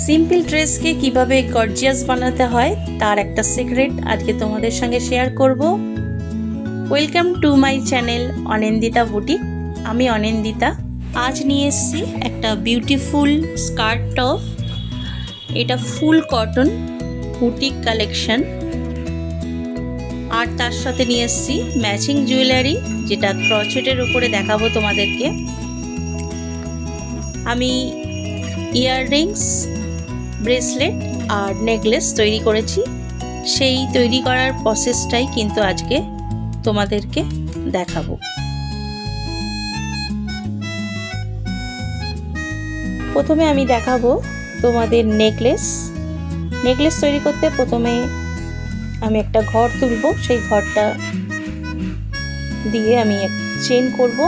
Simple ড্রেসকে কিভাবে gorgeous বানাতে হয় তার একটা সিক্রেট আজকে তোমাদের সঙ্গে শেয়ার করব। Welcome to my channel Anindita boutique. আমি অনিন্দিতা। আজ নিয়ে এসেছি একটা বিউটিফুল স্কার্ট টপ। এটা ফুল কটন বুটিক কালেকশন, আর তার সাথে নিয়ে এসেছি ম্যাচিং জুয়েলারি, যেটা ক্রচেটের উপরে দেখাবো তোমাদেরকে। আমি ইয়াররিংস, ব্রেসলেট আর নেকলেস তৈরি করেছি। সেই তৈরি করার প্রসেসটাই কিন্তু আজকে তোমাদেরকে দেখাবো। প্রথমে আমি দেখাবো তোমাদের নেকলেস তৈরি করতে প্রথমে আমি একটা ঘর তুলবো। সেই ঘরটা দিয়ে আমি চেন করব।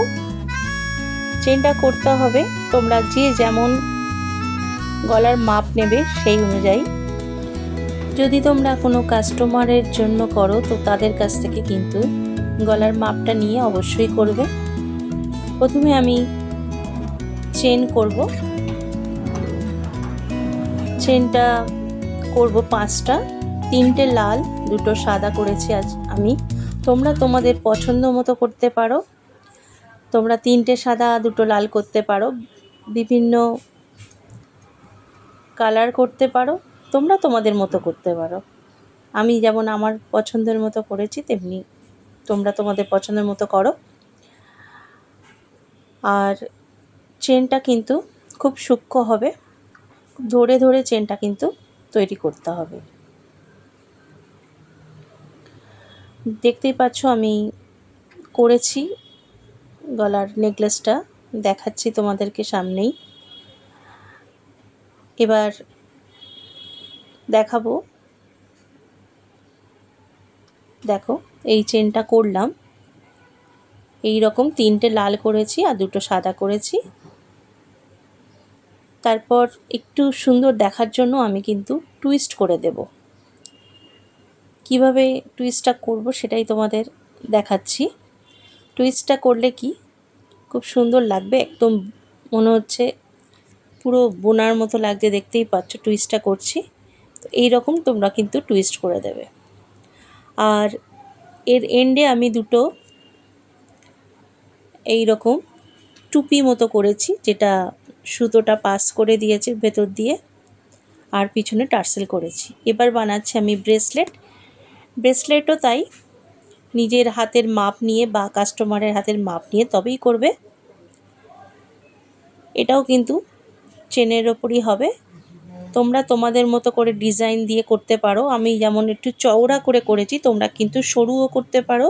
চেনটা করতে হবে তোমরা যে যেমন গলার মাপ নেবে সেই অনুযায়ী। যদি তোমরা কোনো কাস্টমারের জন্য করো তো তাদের কাছ থেকে কিন্তু গলার মাপটা নিয়ে অবশ্যই করবে। প্রথমে আমি চেন করব। চেনটা করব 5টা, 3টে লাল, 2টো সাদা করেছি আজ আমি। তোমরা তোমাদের পছন্দ মতো করতে পারো। তোমরা 3টে সাদা 2টো লাল করতে পারো, বিভিন্ন কালার করতে পারো, তোমরা তোমাদের মতো করতে পারো। আমি যেমন আমার পছন্দের মতো করেছি তেমনি তোমরা তোমাদের পছন্দের মতো করো। আর চেনটা কিন্তু খুব সূক্ষ্ম হবে, ধরে ধরে চেনটা কিন্তু তৈরি করতে হবে। দেখতেই পাচ্ছ আমি করেছি গলার নেকলেসটা, দেখাচ্ছি তোমাদেরকে সামনেই। এবার দেখাবো। দেখো এই চেনটা করলাম, এই রকম 3টে লাল করেছি আর 2টো সাদা করেছি। তারপর একটু সুন্দর দেখার জন্য আমি কিন্তু টুইস্ট করে দেব। কিভাবে টুইস্টটা করব সেটাই তোমাদের দেখাচ্ছি। টুইস্টটা করলে কি খুব সুন্দর লাগবে, একদম মনে হচ্ছে পুরো বোনার মতো লাগছে। দেখতেই পাচ্ছ টুইস্টটা করছি। তো এইরকম তোমরা কিন্তু টুইস্ট করে দেবে। আর এর এন্ডে আমি 2টো এইরকম টুপি মতো করেছি, যেটা সুতোটা পাস করে দিয়েছে ভেতর দিয়ে, আর পিছনে টার্সেল করেছি। এবার বানাচ্ছি আমি ব্রেসলেটও তাই নিজের হাতের মাপ নিয়ে বা কাস্টমারের হাতের মাপ নিয়ে তবেই করবে। এটাও কিন্তু চেনের ওপরই হবে। তোমরা তোমাদের মতো করে ডিজাইন দিয়ে করতে পারো। আমি যেমন একটু চওড়া করে করেছি, তোমরা কিন্তু সরুও করতে পারো,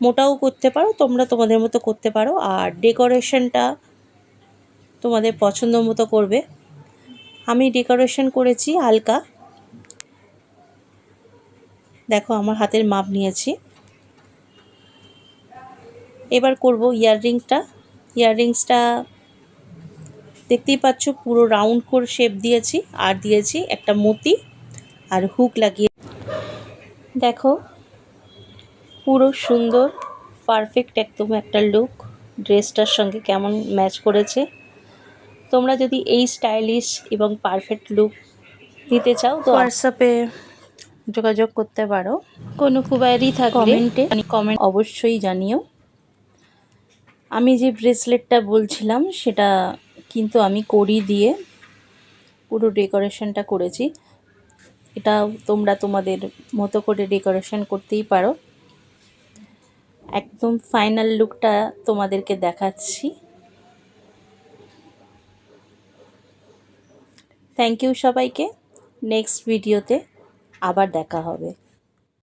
মোটাও করতে পারো, তোমরা তোমাদের মতো করতে পারো। আর ডেকোরেশনটা তোমাদের পছন্দ মতো করবে। আমি ডেকোরেশন করেছি হালকা, দেখো আমার হাতের মাপ নিয়েছি। এবার করব ইয়াররিংসটা দেখতেই পাচ্ছ পুরো রাউন্ড করে শেপ দিয়েছি, আর দিয়েছি একটা মতি আর হুক লাগিয়ে। দেখো পুরো সুন্দর পারফেক্ট একদম একটা লুক ড্রেসটার সঙ্গে কেমন ম্যাচ করেছে। তোমরা যদি এই স্টাইলিশ এবং পারফেক্ট লুক দিতে চাও তো হোয়াটসঅ্যাপে যোগাযোগ করতে পারো। কোনো কোয়ারি থাকলে কমেন্ট অবশ্যই জানিও। আমি যে ব্রেসলেটটা বলছিলাম সেটা কিন্তু আমি কড়ি দিয়ে পুরো ডেকোরেশনটা করেছি। এটা তোমরা তোমাদের মতো করে ডেকোরেশন করতেই পারো। একদম ফাইনাল লুকটা তোমাদেরকে দেখাচ্ছি। থ্যাংক ইউ সবাইকে। নেক্সট ভিডিওতে আবার দেখা হবে।